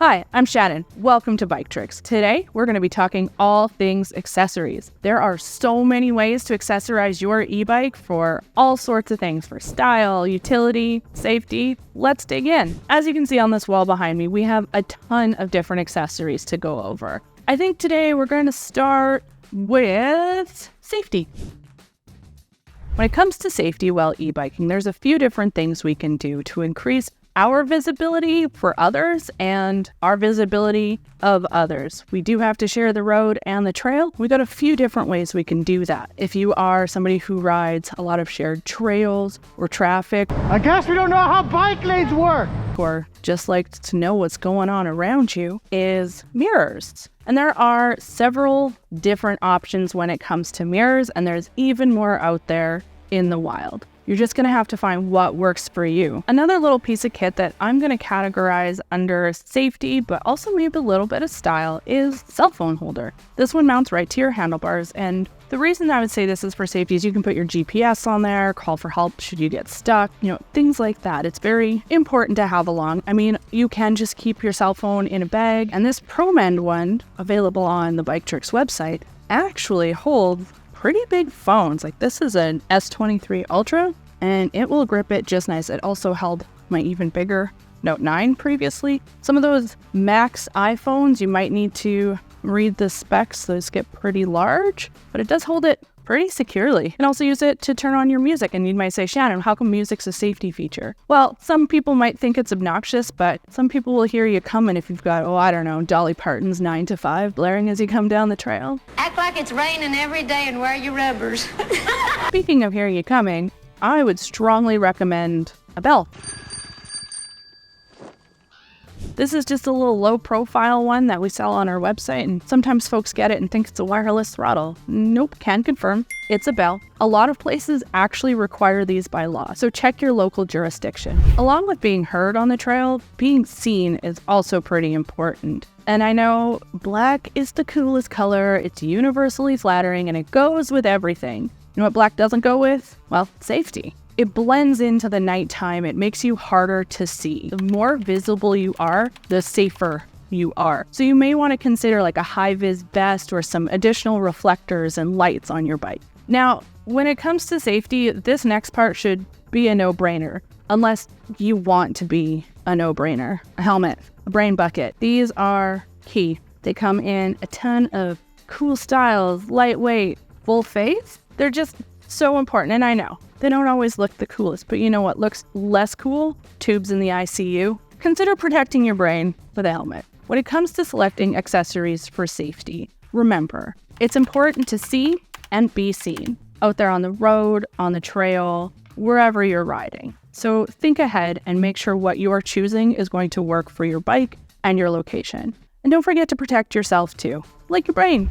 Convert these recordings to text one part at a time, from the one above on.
Hi, I'm Shannon. Welcome to Biktrix. Today, we're going to be talking all things accessories. There are so many ways to accessorize your e-bike for all sorts of things, for style, utility, safety. Let's dig in. As you can see on this wall behind me, we have a ton of different accessories to go over. I think today we're going to start with safety. When it comes to safety while e-biking, there's a few different things we can do to increase our visibility for others and our visibility of others. We do have to share the road and the trail. We got a few different ways we can do that. If you are somebody who rides a lot of shared trails or traffic, I guess we don't know how bike lanes work, or just like to know what's going on around you, is mirrors. And there are several different options when it comes to mirrors, and there's even more out there in the wild. You're just going to have to find what works for you. Another little piece of kit that I'm going to categorize under safety, but also maybe a little bit of style, is cell phone holder. This one mounts right to your handlebars, and the reason I would say this is for safety is you can put your GPS on there, call for help should you get stuck, things like that. It's very important to have along. I mean, you can just keep your cell phone in a bag, and this ProMend one, available on the Biktrix website, actually holds pretty big phones. Like, this is an S23 Ultra, and it will grip it just nice. It also held my even bigger Note 9 previously. Some of those Max iPhones, you might need to read the specs. Those get pretty large, but it does hold it pretty securely. You can also use it to turn on your music, and you might say, Shannon, how come music's a safety feature? Well, some people might think it's obnoxious, but some people will hear you coming if you've got, Dolly Parton's 9 to 5 blaring as you come down the trail. Act like it's raining every day and wear your rubbers. Speaking of hearing you coming, I would strongly recommend a bell. This is just a little low profile one that we sell on our website, and sometimes folks get it and think it's a wireless throttle. Nope, can confirm, it's a bell. A lot of places actually require these by law, so check your local jurisdiction. Along with being heard on the trail, being seen is also pretty important. And I know black is the coolest color, it's universally flattering, and it goes with everything. You know what black doesn't go with? Well, safety. It blends into the nighttime. It makes you harder to see. The more visible you are, the safer you are. So you may want to consider like a high-vis vest or some additional reflectors and lights on your bike. Now, when it comes to safety, this next part should be a no-brainer, unless you want to be a no-brainer. A helmet, a brain bucket. These are key. They come in a ton of cool styles, lightweight, full face. They're just so important, and I know they don't always look the coolest, but you know what looks less cool? Tubes in the ICU. Consider protecting your brain with a helmet. When it comes to selecting accessories for safety, remember, it's important to see and be seen out there on the road, on the trail, wherever you're riding. So think ahead and make sure what you are choosing is going to work for your bike and your location. And don't forget to protect yourself too, like your brain.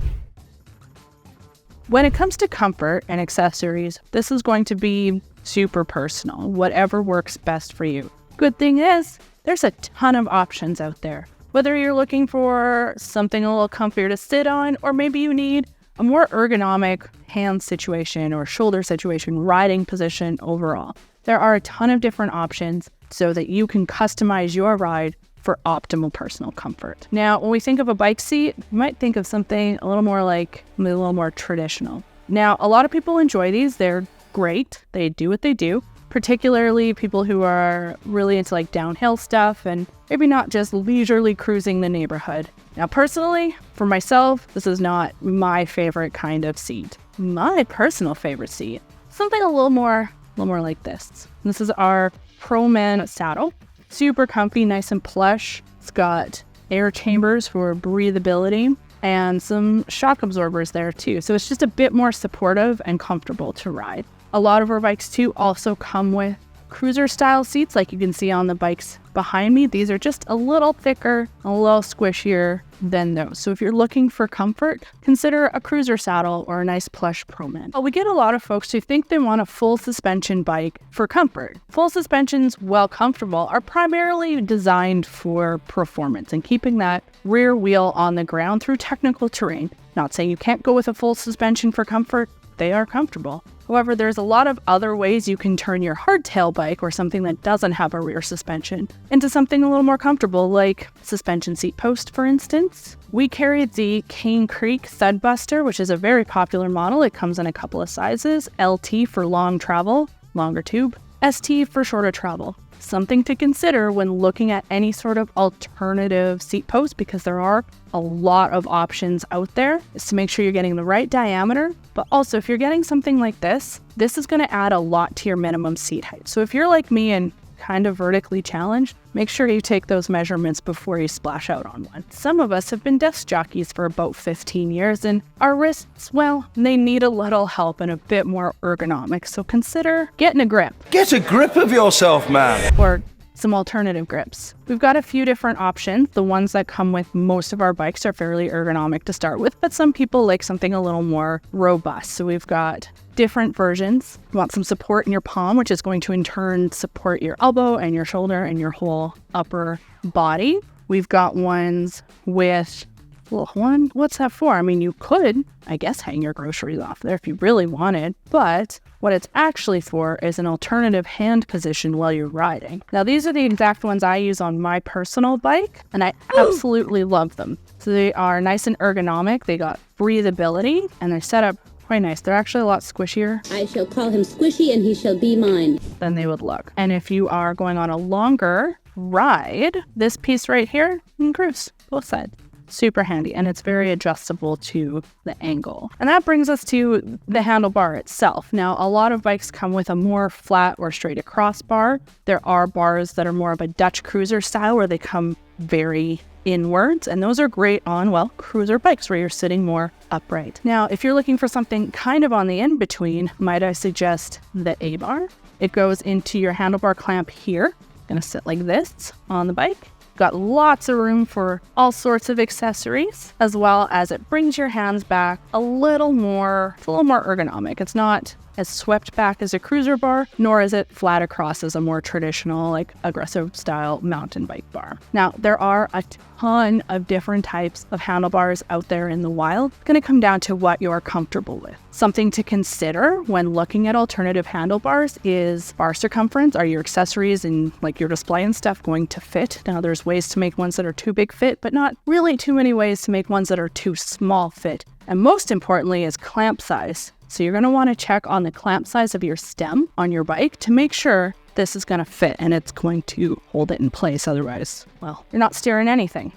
When it comes to comfort and accessories, this is going to be super personal, whatever works best for you. Good thing is, there's a ton of options out there. Whether you're looking for something a little comfier to sit on, or maybe you need a more ergonomic hand situation or shoulder situation, riding position overall. There are a ton of different options so that you can customize your ride for optimal personal comfort. Now, when we think of a bike seat, you might think of something a little more traditional. Now, a lot of people enjoy these. They're great. They do what they do, particularly people who are really into like downhill stuff and maybe not just leisurely cruising the neighborhood. Now, personally, for myself, this is not my favorite kind of seat. My personal favorite seat, something a little more like this. This is our ProMend saddle. Super comfy, nice and plush. It's got air chambers for breathability and some shock absorbers there too. So it's just a bit more supportive and comfortable to ride. A lot of our bikes too also come with cruiser style seats like you can see on the bikes behind me. These are just a little thicker, a little squishier than those. So if you're looking for comfort, consider a cruiser saddle or a nice plush ProMend. But we get a lot of folks who think they want a full suspension bike for comfort. Full suspensions, while comfortable, are primarily designed for performance and keeping that rear wheel on the ground through technical terrain. Not saying you can't go with a full suspension for comfort. they are comfortable. However, there's a lot of other ways you can turn your hardtail bike, or something that doesn't have a rear suspension, into something a little more comfortable, like suspension seat post, for instance. We carry the Cane Creek Thud Buster, which is a very popular model. It comes in a couple of sizes: LT for long travel, longer tube, ST for shorter travel. Something to consider when looking at any sort of alternative seat post, because there are a lot of options out there, is to make sure you're getting the right diameter. But also, if you're getting something like this is going to add a lot to your minimum seat height. So if you're like me and kind of vertically challenged, make sure you take those measurements before you splash out on one. Some of us have been desk jockeys for about 15 years, and our wrists, well, they need a little help and a bit more ergonomic. So consider getting a grip. Get a grip of yourself, man. Or some alternative grips. We've got a few different options. The ones that come with most of our bikes are fairly ergonomic to start with, but some people like something a little more robust. So we've got different versions. You want some support in your palm, which is going to in turn support your elbow and your shoulder and your whole upper body. We've got ones with what's that for? I mean, you could, I guess, hang your groceries off there if you really wanted, but what it's actually for is an alternative hand position while you're riding. Now, these are the exact ones I use on my personal bike, and I absolutely love them. So they are nice and ergonomic. They got breathability, and they're set up quite nice. They're actually a lot squishier. I shall call him Squishy, and he shall be mine. Than they would look. And if you are going on a longer ride, this piece right here, you can cruise both sides. Super handy, and it's very adjustable to the angle. And that brings us to the handlebar itself. Now, a lot of bikes come with a more flat or straight across bar. There are bars that are more of a Dutch cruiser style where they come very inwards, and those are great on, well, cruiser bikes where you're sitting more upright. Now, if you're looking for something kind of on the in-between, might I suggest the A-bar? It goes into your handlebar clamp here. Gonna sit like this on the bike. Got lots of room for all sorts of accessories, as well as it brings your hands back it's a little more ergonomic. It's not as swept back as a cruiser bar, nor is it flat across as a more traditional, like aggressive style mountain bike bar. Now, there are a ton of different types of handlebars out there in the wild. It's going to come down to what you're comfortable with. Something to consider when looking at alternative handlebars is bar circumference. Are your accessories and like your display and stuff going to fit? Now, there's ways to make ones that are too big fit, but not really too many ways to make ones that are too small fit. And most importantly is clamp size. So you're going to want to check on the clamp size of your stem on your bike to make sure this is going to fit and it's going to hold it in place. Otherwise, well, you're not steering anything.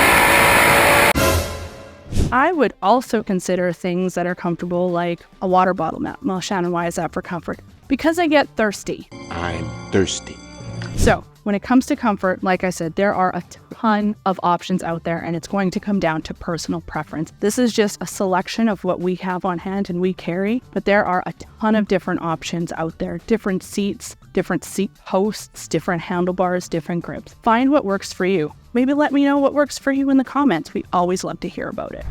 I would also consider things that are comfortable, like a water bottle mount. Well, Shannon, why is that for comfort? Because I get thirsty. I'm thirsty. So when it comes to comfort, like I said, there are a ton of options out there, and it's going to come down to personal preference. This is just a selection of what we have on hand and we carry, but there are a ton of different options out there. Different seats, different seat posts, different handlebars, different grips. Find what works for you. Maybe let me know what works for you in the comments. We always love to hear about it.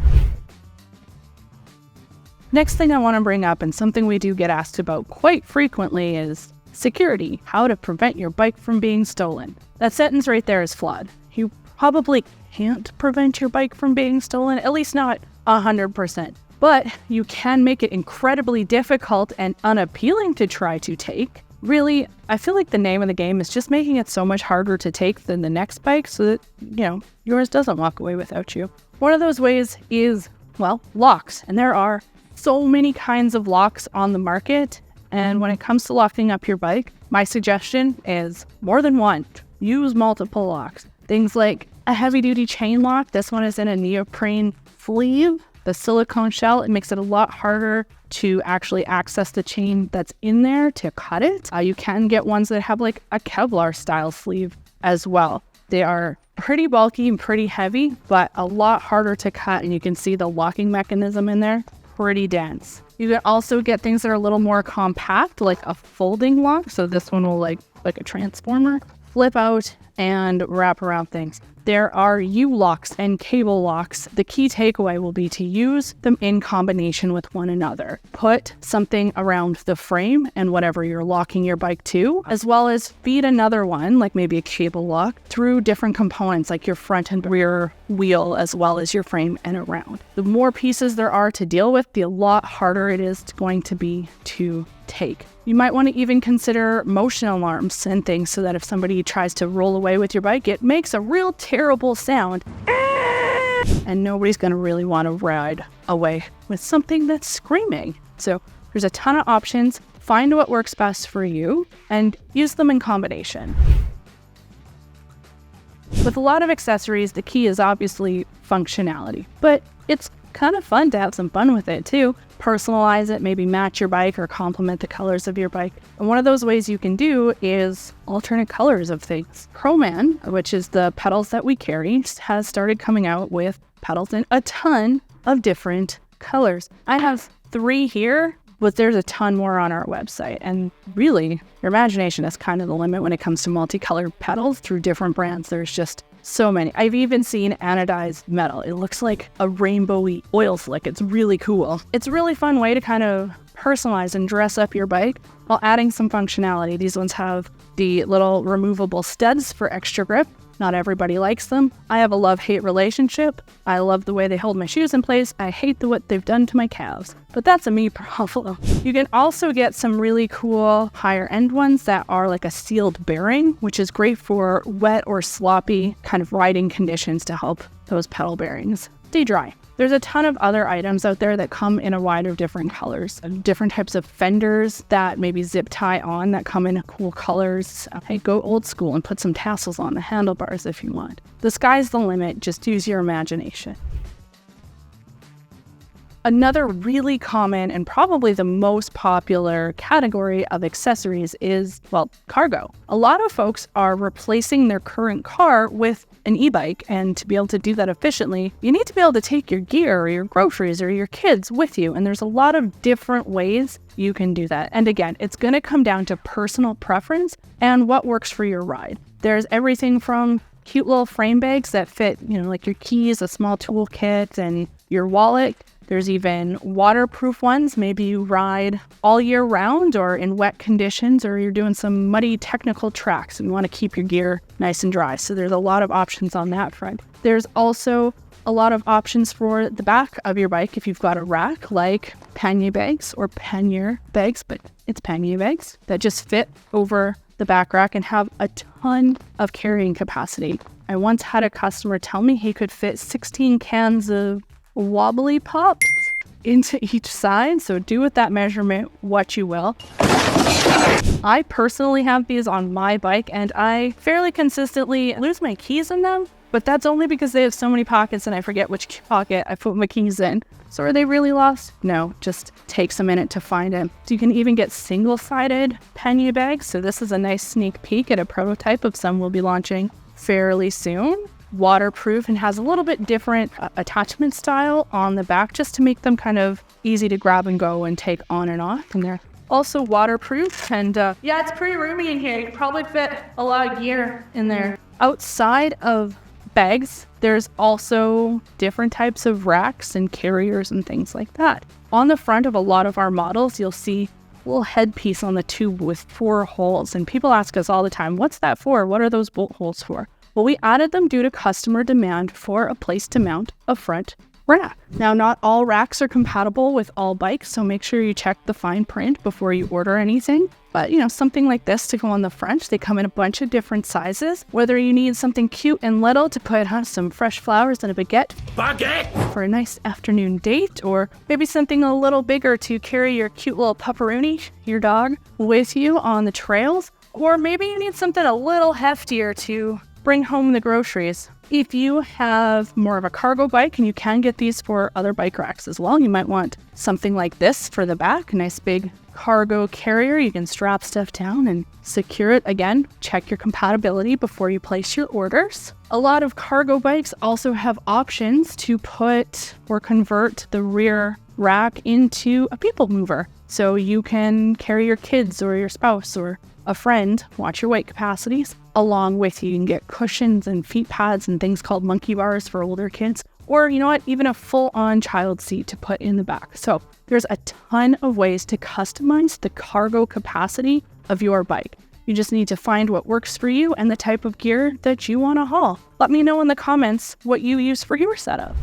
Next thing I want to bring up, and something we do get asked about quite frequently, is security. How to prevent your bike from being stolen. That sentence right there is flawed. You probably can't prevent your bike from being stolen, at least not 100%. But you can make it incredibly difficult and unappealing to try to take. Really, I feel like the name of the game is just making it so much harder to take than the next bike so that, yours doesn't walk away without you. One of those ways is, well, locks. And there are so many kinds of locks on the market. And when it comes to locking up your bike, my suggestion is more than one. Use multiple locks. Things like a heavy-duty chain lock. This one is in a neoprene sleeve. The silicone shell, it makes it a lot harder to actually access the chain that's in there to cut it. You can get ones that have like a Kevlar style sleeve as well. They are pretty bulky and pretty heavy, but a lot harder to cut, and you can see the locking mechanism in there. Pretty dense. You can also get things that are a little more compact, like a folding lock. So this one will like a transformer, flip out and wraparound things. There are U-locks and cable locks. The key takeaway will be to use them in combination with one another. Put something around the frame and whatever you're locking your bike to, as well as feed another one, like maybe a cable lock, through different components like your front and rear wheel, as well as your frame and around. The more pieces there are to deal with, the lot harder it is going to be to take. You might want to even consider motion alarms and things so that if somebody tries to roll away with your bike, it makes a real terrible sound. And nobody's going to really want to ride away with something that's screaming. So there's a ton of options. Find what works best for you and use them in combination. With a lot of accessories, the key is obviously functionality, but it's kind of fun to have some fun with it too. Personalize it, maybe match your bike or complement the colors of your bike. And one of those ways you can do is alternate colors of things. Proman, which is the pedals that we carry, has started coming out with pedals in a ton of different colors. I have 3 here, but there's a ton more on our website. And really, your imagination is kind of the limit when it comes to multicolored pedals through different brands. There's just so many. I've even seen anodized metal. It looks like a rainbowy oil slick. It's really cool. It's a really fun way to kind of personalize and dress up your bike while adding some functionality. These ones have the little removable studs for extra grip. Not everybody likes them. I have a love-hate relationship. I love the way they hold my shoes in place. I hate what they've done to my calves. But that's a me problem. You can also get some really cool higher-end ones that are like a sealed bearing, which is great for wet or sloppy kind of riding conditions to help those pedal bearings stay dry. There's a ton of other items out there that come in a wide of different colors, different types of fenders that maybe zip tie on that come in cool colors. Hey, go old school and put some tassels on the handlebars if you want. The sky's the limit, just use your imagination. Another really common and probably the most popular category of accessories is, well, cargo. A lot of folks are replacing their current car with an e-bike, and to be able to do that efficiently, you need to be able to take your gear or your groceries or your kids with you, and there's a lot of different ways you can do that. And again, it's going to come down to personal preference and what works for your ride. There's everything from cute little frame bags that fit, like your keys, a small toolkit, and your wallet. There's even waterproof ones. Maybe you ride all year round or in wet conditions, or you're doing some muddy technical tracks and you want to keep your gear nice and dry. So there's a lot of options on that front. There's also a lot of options for the back of your bike if you've got a rack, like pannier bags or pannier bags, but it's pannier bags that just fit over the back rack and have a ton of carrying capacity. I once had a customer tell me he could fit 16 cans of wobbly pops into each side, so do with that measurement what you will. I personally have these on my bike and I fairly consistently lose my keys in them, but that's only because they have so many pockets and I forget which pocket I put my keys in. So are they really lost? No, just takes a minute to find them. So you can even get single-sided pannier bags, so this is a nice sneak peek at a prototype of some we'll be launching fairly soon. Waterproof and has a little bit different attachment style on the back just to make them kind of easy to grab and go and take on and off. And they're also waterproof and yeah, it's pretty roomy in here. You can probably fit a lot of gear in there. Outside of bags, there's also different types of racks and carriers and things like that. On the front of a lot of our models, you'll see a little headpiece on the tube with 4 holes. And people ask us all the time, what's that for? What are those bolt holes for? Well, we added them due to customer demand for a place to mount a front rack. Now, not all racks are compatible with all bikes, so make sure you check the fine print before you order anything. But, something like this to go on the front, they come in a bunch of different sizes. Whether you need something cute and little to put some fresh flowers and a baguette for a nice afternoon date, or maybe something a little bigger to carry your cute little pupperoonie, your dog, with you on the trails. Or maybe you need something a little heftier to bring home the groceries. If you have more of a cargo bike, and you can get these for other bike racks as well, you might want something like this for the back, a nice big cargo carrier. You can strap stuff down and secure it. Again, check your compatibility before you place your orders. A lot of cargo bikes also have options to put or convert the rear rack into a people mover. So you can carry your kids or your spouse or a friend watch your weight capacities. Along with you can get cushions and feet pads and things called monkey bars for older kids. Or you know what, even a full-on child seat to put in the back. So there's a ton of ways to customize the cargo capacity of your bike. You just need to find what works for you and the type of gear that you want to haul. Let me know in the comments what you use for your setup.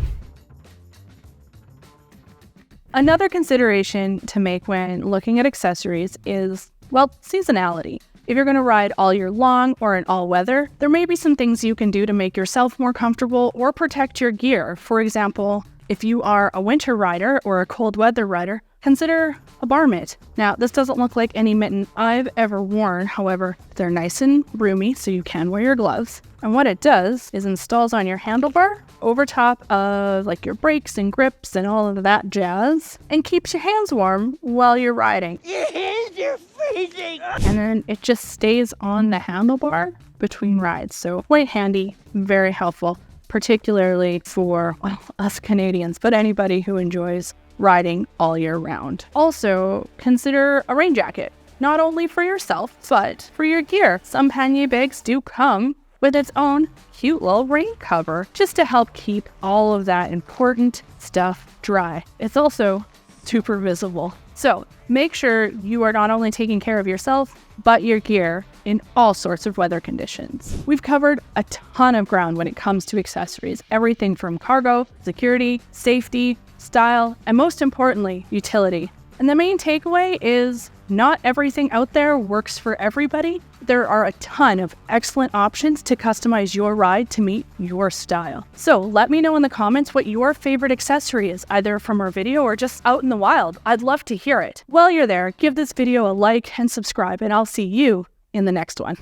Another consideration to make when looking at accessories is, well, seasonality. If you're going to ride all year long or in all weather, there may be some things you can do to make yourself more comfortable or protect your gear. For example, if you are a winter rider or a cold weather rider, consider a bar mitt. Now, this doesn't look like any mitten I've ever worn. However, they're nice and roomy, so you can wear your gloves. And what it does is installs on your handlebar over top of like your brakes and grips and all of that jazz and keeps your hands warm while you're riding. Your hands are freezing! And then it just stays on the handlebar between rides. So quite handy, very helpful, particularly for, well, us Canadians, but anybody who enjoys riding all year round. Also, consider a rain jacket, not only for yourself, but for your gear. Some pannier bags do come with its own cute little rain cover, just to help keep all of that important stuff dry. It's also super visible. So make sure you are not only taking care of yourself, but your gear in all sorts of weather conditions. We've covered a ton of ground when it comes to accessories, everything from cargo, security, safety, style, and most importantly, utility. And the main takeaway is not everything out there works for everybody. There are a ton of excellent options to customize your ride to meet your style. So let me know in the comments what your favorite accessory is, either from our video or just out in the wild. I'd love to hear it. While you're there, give this video a like and subscribe, and I'll see you in the next one.